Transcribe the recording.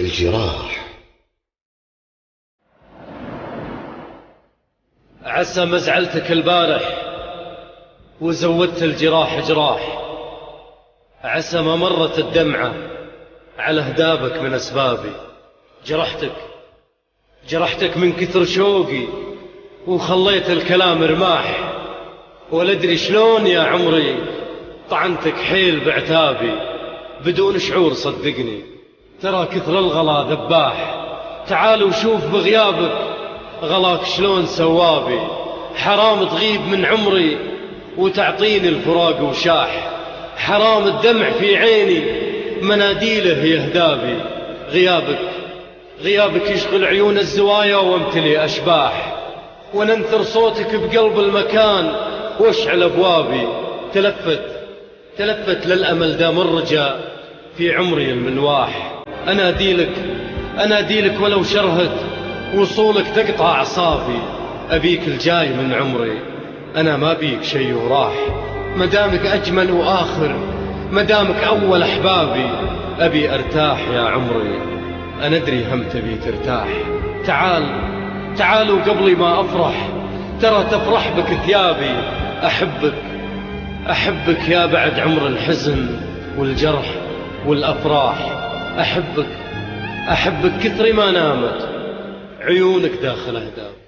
الجراح. عسى مزعلتك البارح وزودت الجراح جراح، عسى ما مرت الدمعة على هدابك من أسبابي. جرحتك من كثر شوقي وخليت الكلام رماح، ولا أدري شلون يا عمري طعنتك حيل بعتابي بدون شعور. صدقني ترى كثر الغلا ذباح، تعال وشوف بغيابك غلاك شلون سوابي. حرام تغيب من عمري وتعطيني الفراق وشاح، حرام الدمع في عيني مناديله يهدابي. غيابك يشغل عيون الزوايا وامتلي أشباح، وننثر صوتك بقلب المكان واشعل أبوابي. تلفت للأمل دام الرجاء في عمري الملواح. أناديلك ولو شرهت وصولك تقطع أعصابي. أبيك الجاي من عمري، أنا ما بيك شي وراح. مدامك أجمل وآخر، مدامك أول أحبابي. أبي أرتاح يا عمري، أنا أدري هم تبي ترتاح. تعال وقبلي ما أفرح ترى تفرح بك ثيابي. أحبك يا بعد عمر الحزن والجرح والأفراح. أحبك كثر ما نامت عيونك داخل أهدافي.